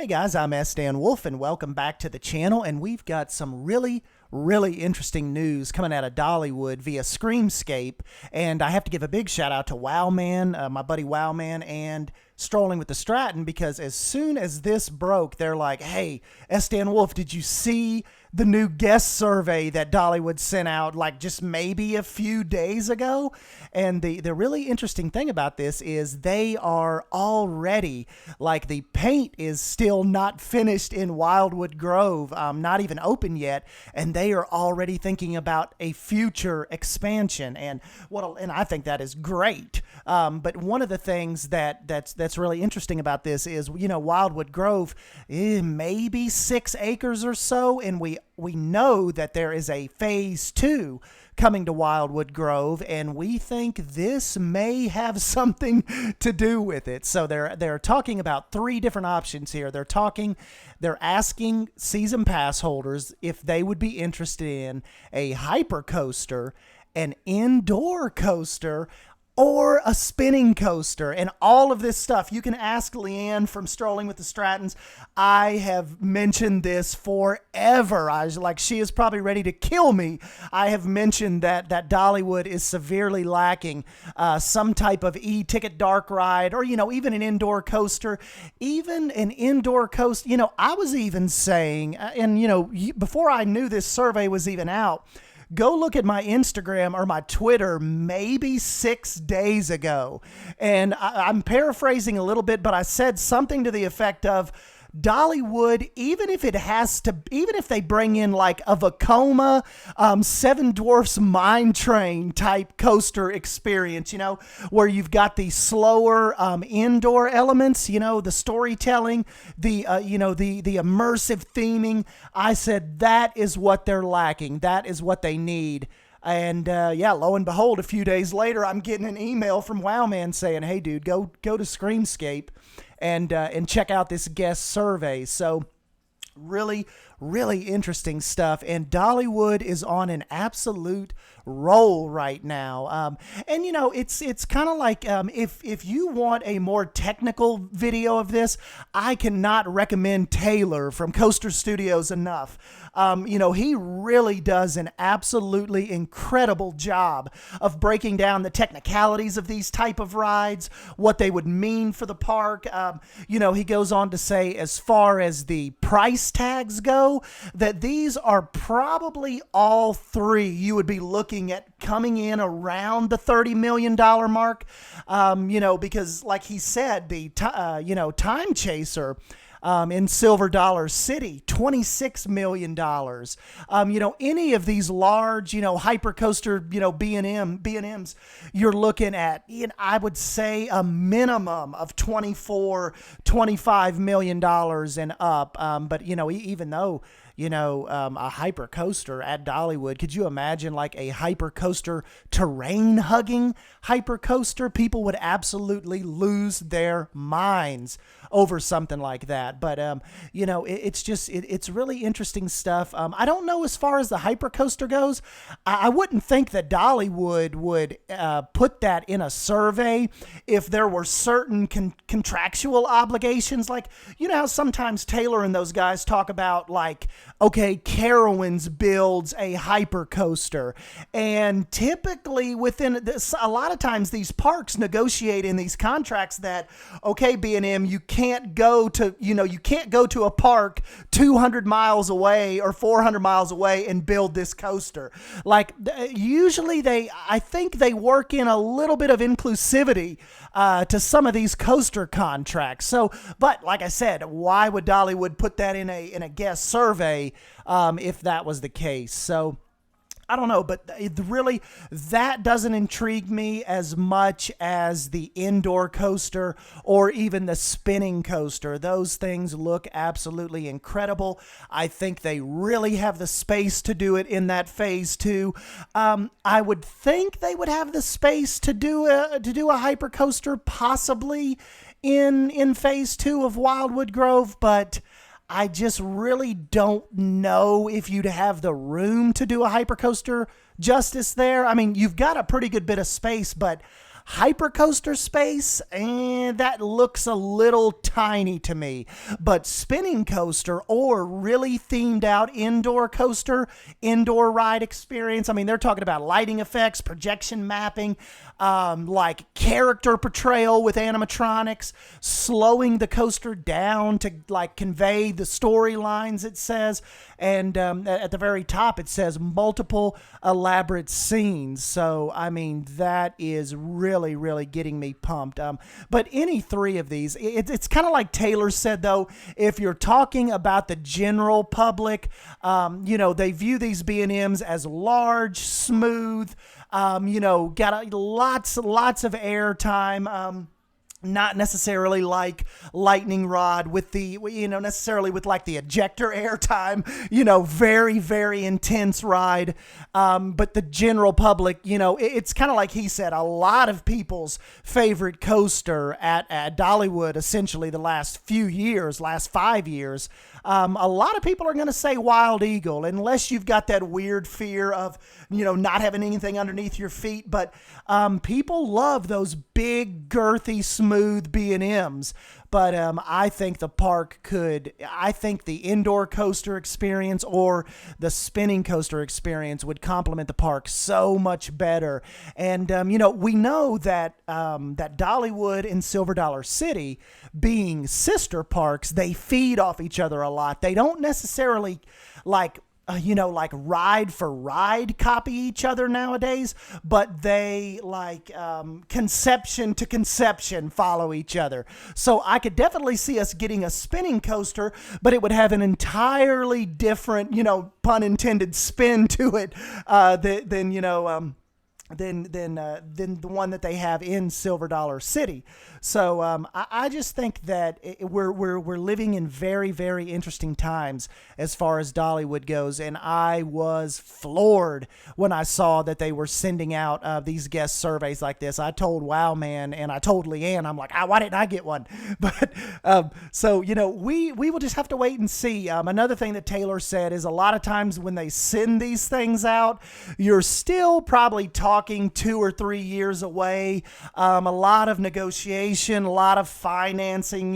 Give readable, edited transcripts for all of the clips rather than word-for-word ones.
Hey guys, I'm S. Dan Wolf, and welcome back to the channel. And we've got some really interesting news coming out of Dollywood via Screamscape. And I have to give a big shout out to Wowman, my buddy Wowman, and Strolling with the Stratton, because as soon as this broke, they're like, hey, S. Dan Wolf, did you see the new guest survey that Dollywood sent out like just maybe a few days ago? And the really interesting thing about this is they are already, like, the paint is still not finished in Wildwood Grove, not even open yet, and they are already thinking about a future expansion. And I think that is great. But one of the things that's really interesting about this is, you know, Wildwood Grove, maybe 6 acres or so, and we know that there is a phase 2 coming to Wildwood Grove, and we think this may have something to do with it. So they're talking about 3 different options here. They're asking season pass holders if they would be interested in a hyper coaster, an indoor coaster, or a spinning coaster, and all of this stuff. You can ask Leanne from Strolling with the Strattons. I have mentioned this forever. She is probably ready to kill me. I have mentioned that Dollywood is severely lacking some type of e-ticket dark ride, or, you know, even an indoor coaster, even an indoor coaster. You know, I was even saying, and, you know, before I knew this survey was even out, go look at my Instagram or my Twitter maybe 6 days ago. And I'm paraphrasing a little bit, but I said something to the effect of, Dollywood, even if they bring in like a Vekoma, Seven Dwarfs Mine Train type coaster experience, you know, where you've got the slower indoor elements, you know, the storytelling, the immersive theming. I said that is what they're lacking. That is what they need. And lo and behold, a few days later, I'm getting an email from Wowman saying, "Hey, dude, go to Screamscape and check out this guest survey." So really interesting stuff, and Dollywood is on an absolute roll right now. And you know, it's kind of like, if you want a more technical video of this, I cannot recommend Taylor from Coaster Studios enough. You know, he really does an absolutely incredible job of breaking down the technicalities of these type of rides, what they would mean for the park. You know, he goes on to say, as far as the price tags go, that these are probably all 3 you would be looking at coming in around the $30 million mark. You know, because like he said, the Time Chaser in Silver Dollar City, $26 million. You know, any of these large, you know, hypercoaster, you know, B&Ms, you're looking at, you know, I would say a minimum of $25 million and up. But, you know, even though, you know, a hyper coaster at Dollywood, could you imagine like a hyper coaster, terrain hugging hyper coaster? People would absolutely lose their minds over something like that. But, you know, it's really interesting stuff. I don't know, as far as the hyper coaster goes, I wouldn't think that Dollywood would put that in a survey if there were certain contractual obligations. Like, you know how sometimes Taylor and those guys talk about, like, okay, Carowinds builds a hyper coaster, and typically within this, a lot of times these parks negotiate in these contracts that, okay, B&M, you can't go to a park 200 miles away or 400 miles away and build this coaster. Like, usually I think they work in a little bit of inclusivity to some of these coaster contracts. So, but like I said, why would Dollywood put that in a guest survey if that was the case? So I don't know, but really, that doesn't intrigue me as much as the indoor coaster or even the spinning coaster. Those things look absolutely incredible. I think they really have the space to do it in that phase 2. I would think they would have the space to do a hyper coaster possibly in phase 2 of Wildwood Grove, but I just really don't know if you'd have the room to do a hypercoaster justice there. I mean, you've got a pretty good bit of space, but Hypercoaster space, and that looks a little tiny to me. But spinning coaster or really themed out indoor coaster, indoor ride experience. I mean, they're talking about lighting effects, projection mapping, like character portrayal with animatronics, slowing the coaster down to like convey the storylines, it says. And at the very top, it says multiple elaborate scenes. So, I mean, that is really, really getting me pumped. But any three of these, it's kind of like Taylor said, though, if you're talking about the general public, they view these B&Ms as large, smooth, got lots of airtime. Not necessarily like lightning rod with the, necessarily with like the ejector airtime, very, very intense ride. But the general public, it's kind of like he said, a lot of people's favorite coaster at Dollywood, essentially the last 5 years. A lot of people are going to say Wild Eagle, unless you've got that weird fear of, not having anything underneath your feet. But people love those big, girthy, smooth B&Ms. But I think I think the indoor coaster experience or the spinning coaster experience would complement the park so much better. And, we know that that Dollywood and Silver Dollar City, being sister parks, they feed off each other a lot. They don't necessarily like ride for ride copy each other nowadays, but they conception to conception follow each other. So I could definitely see us getting a spinning coaster, but it would have an entirely different, pun intended, spin to it than the one that they have in Silver Dollar City. So I just think that we're living in very, very interesting times as far as Dollywood goes, and I was floored when I saw that they were sending out these guest surveys like this. I told Wow Man and I told Leanne, I'm like, why didn't I get one? But so we will just have to wait and see. Another thing that Taylor said is a lot of times when they send these things out, you're still probably talking 2 or 3 years away. A lot of negotiation, a lot of financing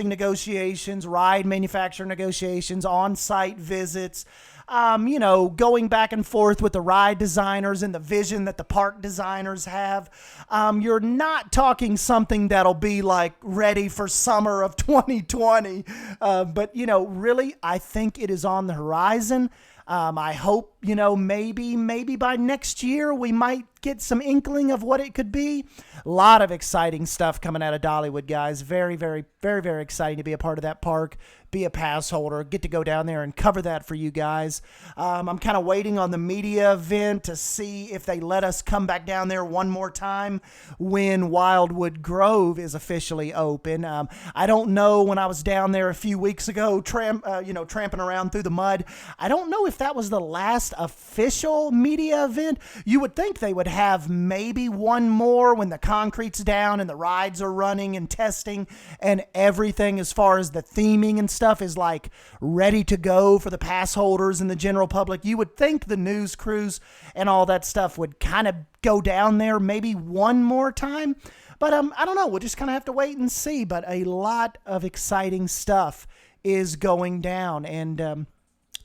negotiations, ride manufacturer negotiations, on-site visits, going back and forth with the ride designers and the vision that the park designers have. You're not talking something that'll be like ready for summer of 2020. But really, I think it is on the horizon. I hope, maybe by next year we might get some inkling of what it could be. A lot of exciting stuff coming out of Dollywood, guys. Very, very, very, very exciting to be a part of that park, be a pass holder, get to go down there and cover that for you guys. I'm kind of waiting on the media event to see if they let us come back down there one more time when Wildwood Grove is officially open. I don't know, when I was down there a few weeks ago, tramping around through the mud, I don't know if that was the last official media event. You would think they would have maybe one more when the concrete's down and the rides are running and testing and everything as far as the theming and stuff is like ready to go for the pass holders and the general public. You would think the news crews and all that stuff would kind of go down there maybe one more time. But I don't know. We'll just kind of have to wait and see. But a lot of exciting stuff is going down. And,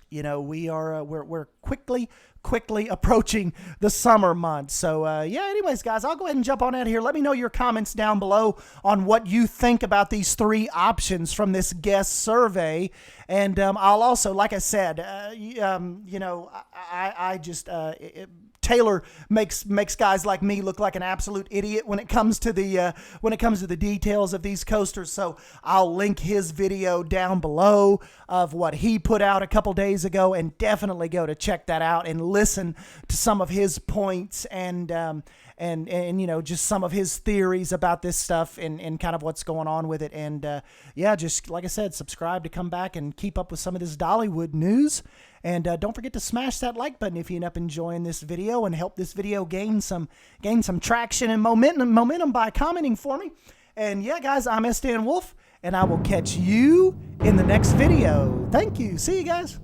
we're quickly approaching the summer months. So, anyways, guys, I'll go ahead and jump on out of here. Let me know your comments down below on what you think about these 3 options from this guest survey. And I'll also, like I said, Taylor makes guys like me look like an absolute idiot when it comes to the details of these coasters. So I'll link his video down below of what he put out a couple days ago, and definitely go to check that out and listen to some of his points and just some of his theories about this stuff and kind of what's going on with it. And just like I said, subscribe to come back and keep up with some of this Dollywood news. And don't forget to smash that like button if you end up enjoying this video, and help this video gain some traction and momentum by commenting for me. And yeah, guys, I'm S. Dan Wolf, and I will catch you in the next video. Thank you. See you guys.